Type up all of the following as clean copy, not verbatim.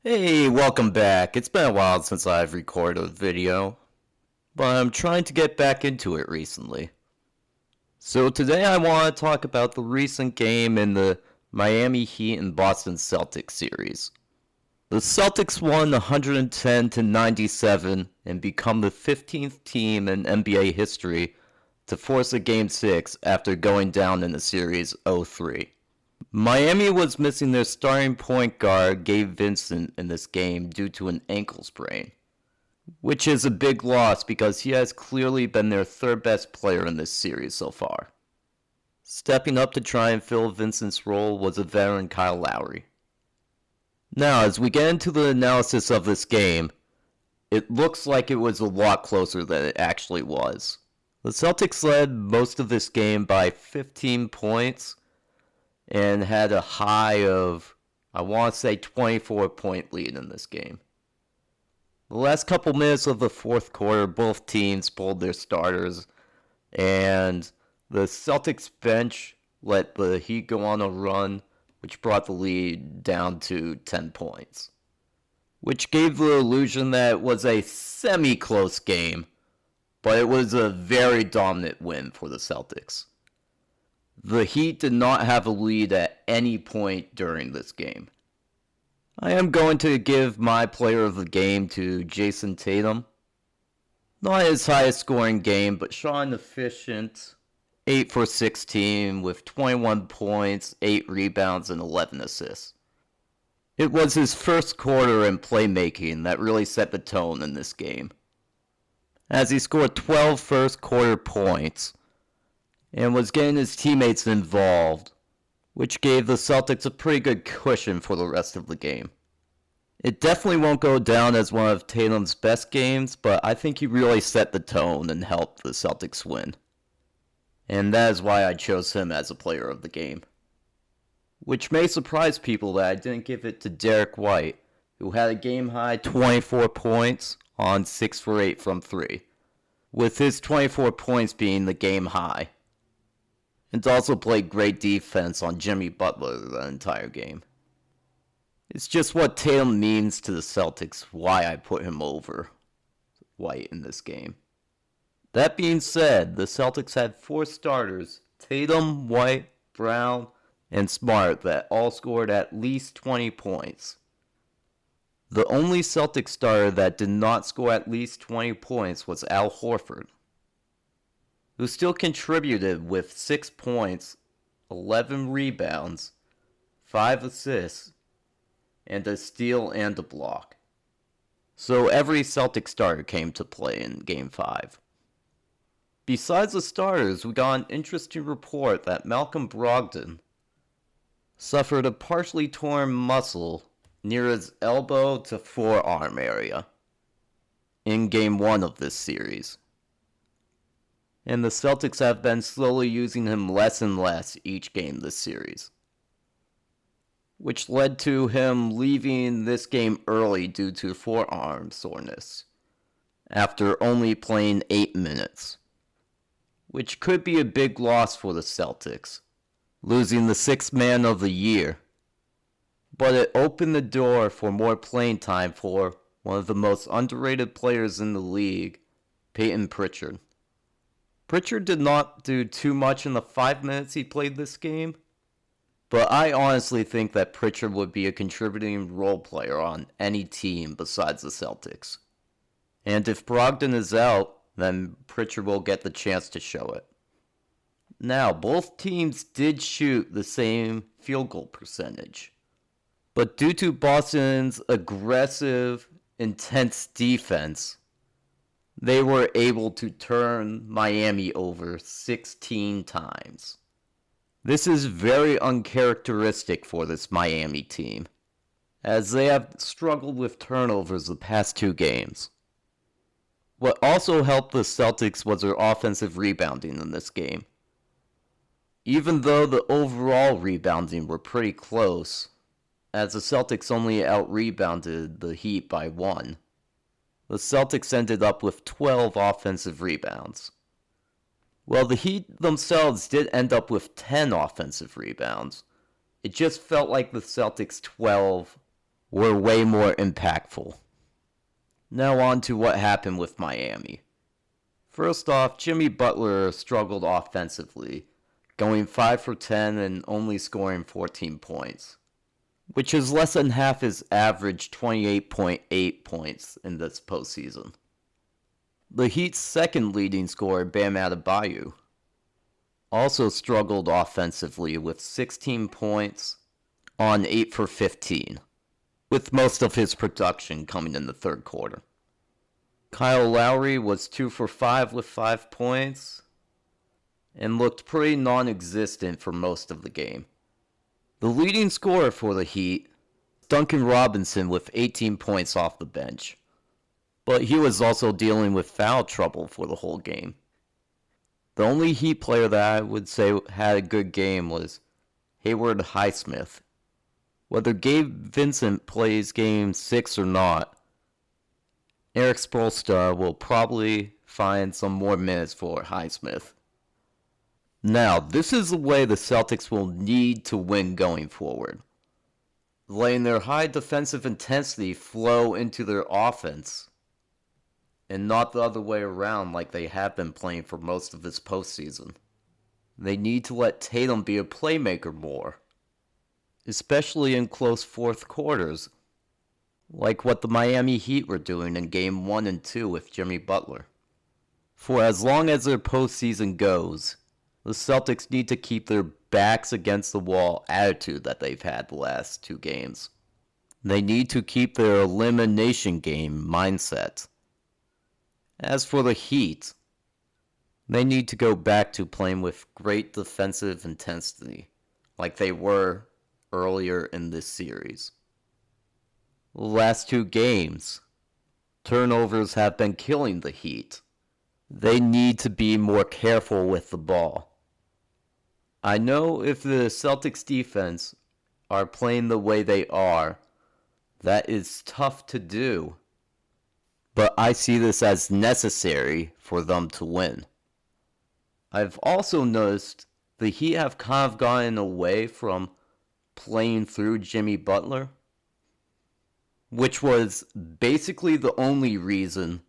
Hey, welcome back. It's been a while since I've recorded a video, but I'm trying to get back into it recently. So today I want to talk about the recent game in the Miami Heat and Boston Celtics series. The Celtics won 110 to 97 and become the 15th team in NBA history to force a Game 6 after going down in the series 0-3. Miami was missing their starting point guard, Gabe Vincent, in this game due to an ankle sprain, which is a big loss because he has clearly been their third best player in this series so far. Stepping up to try and fill Vincent's role was a veteran Kyle Lowry. Now, as we get into the analysis of this game, it looks like it was a lot closer than it actually was. The Celtics led most of this game by 15 points, and had a high of, I want to say, 24-point lead in this game. The last couple minutes of the fourth quarter, both teams pulled their starters, and the Celtics bench let the Heat go on a run, which brought the lead down to 10 points, which gave the illusion that it was a semi-close game, but it was a very dominant win for the Celtics. The Heat did not have a lead at any point during this game. I am going to give my player of the game to Jason Tatum. Not his highest scoring game, but shot efficient, 8 for 16 with 21 points, 8 rebounds, and 11 assists. It was his first quarter in playmaking that really set the tone in this game, as he scored 12 first quarter points and was getting his teammates involved, which gave the Celtics a pretty good cushion for the rest of the game. It definitely won't go down as one of Tatum's best games, but I think he really set the tone and helped the Celtics win. And that is why I chose him as a player of the game. Which may surprise people that I didn't give it to Derek White, who had a game-high 24 points on 6 for 8 from 3, with his 24 points being the game high. And also played great defense on Jimmy Butler the entire game. It's just what Tatum means to the Celtics, why I put him over White in this game. That being said, the Celtics had 4 starters, Tatum, White, Brown, and Smart, that all scored at least 20 points. The only Celtics starter that did not score at least 20 points was Al Horford, who still contributed with 6 points, 11 rebounds, 5 assists, and a steal and a block. So every Celtic starter came to play in Game 5. Besides the starters, we got an interesting report that Malcolm Brogdon suffered a partially torn muscle near his elbow to forearm area in Game 1 of this series. And the Celtics have been slowly using him less and less each game this series, which led to him leaving this game early due to forearm soreness after only playing 8 minutes, which could be a big loss for the Celtics, losing the 6th man of the year. But it opened the door for more playing time for one of the most underrated players in the league, Peyton Pritchard. Pritchard did not do too much in the 5 minutes he played this game, but I honestly think that Pritchard would be a contributing role player on any team besides the Celtics. And if Brogdon is out, then Pritchard will get the chance to show it. Now, both teams did shoot the same field goal percentage, but due to Boston's aggressive, intense defense, they were able to turn Miami over 16 times. This is very uncharacteristic for this Miami team, as they have struggled with turnovers the past 2 games. What also helped the Celtics was their offensive rebounding in this game. Even though the overall rebounding were pretty close, as the Celtics only out-rebounded the Heat by 1, the Celtics ended up with 12 offensive rebounds. Well, the Heat themselves did end up with 10 offensive rebounds. It just felt like the Celtics' 12 were way more impactful. Now on to what happened with Miami. First off, Jimmy Butler struggled offensively, going 5 for 10 and only scoring 14 points, which is less than half his average 28.8 points in this postseason. The Heat's second leading scorer, Bam Adebayo, also struggled offensively with 16 points on 8 for 15, with most of his production coming in the third quarter. Kyle Lowry was 2 for 5 with 5 points and looked pretty non-existent for most of the game. The leading scorer for the Heat, Duncan Robinson, with 18 points off the bench, but he was also dealing with foul trouble for the whole game. The only Heat player that I would say had a good game was Hayward Highsmith. Whether Gabe Vincent plays game 6 or not, Eric Spoelstra will probably find some more minutes for Highsmith. Now, this is the way the Celtics will need to win going forward. Letting their high defensive intensity flow into their offense, and not the other way around like they have been playing for most of this postseason. They need to let Tatum be a playmaker more, especially in close fourth quarters, like what the Miami Heat were doing in Game 1 and 2 with Jimmy Butler. For as long as their postseason goes, the Celtics need to keep their backs against the wall attitude that they've had the last 2 games. They need to keep their elimination game mindset. As for the Heat, they need to go back to playing with great defensive intensity, like they were earlier in this series. The last 2 games, turnovers have been killing the Heat. They need to be more careful with the ball. I know if the Celtics defense are playing the way they are, that is tough to do. But I see this as necessary for them to win. I've also noticed the Heat have kind of gotten away from playing through Jimmy Butler, which was basically the only reason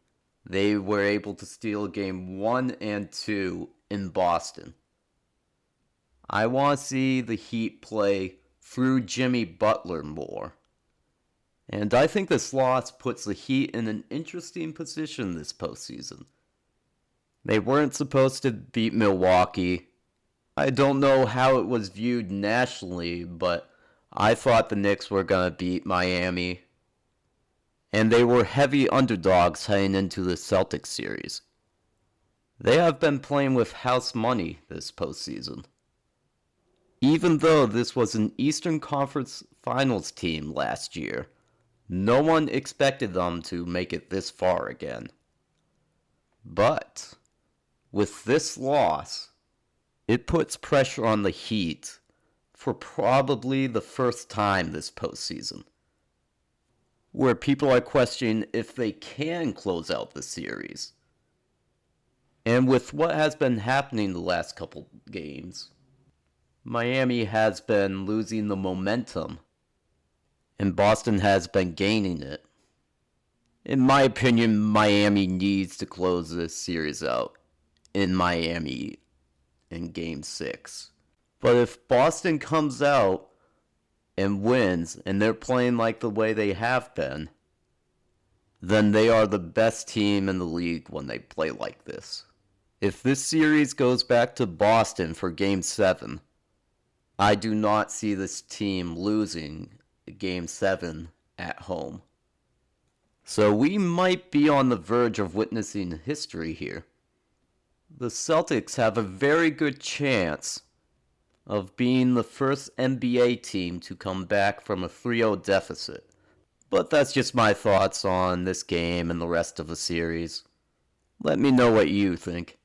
they were able to steal game 1 and 2 in Boston. I want to see the Heat play through Jimmy Butler more. And I think this loss puts the Heat in an interesting position this postseason. They weren't supposed to beat Milwaukee. I don't know how it was viewed nationally, but I thought the Knicks were going to beat Miami. And they were heavy underdogs heading into the Celtics series. They have been playing with house money this postseason. Even though this was an Eastern Conference Finals team last year, no one expected them to make it this far again. But with this loss, it puts pressure on the Heat for probably the first time this postseason, where people are questioning if they can close out the series. And with what has been happening the last couple games, Miami has been losing the momentum, and Boston has been gaining it. In my opinion, Miami needs to close this series out in Miami in Game 6. But if Boston comes out and wins, and they're playing like the way they have been, then they are the best team in the league when they play like this. If this series goes back to Boston for Game 7, I do not see this team losing Game 7 at home. So we might be on the verge of witnessing history here. The Celtics have a very good chance of being the first NBA team to come back from a 3-0 deficit. But that's just my thoughts on this game and the rest of the series. Let me know what you think.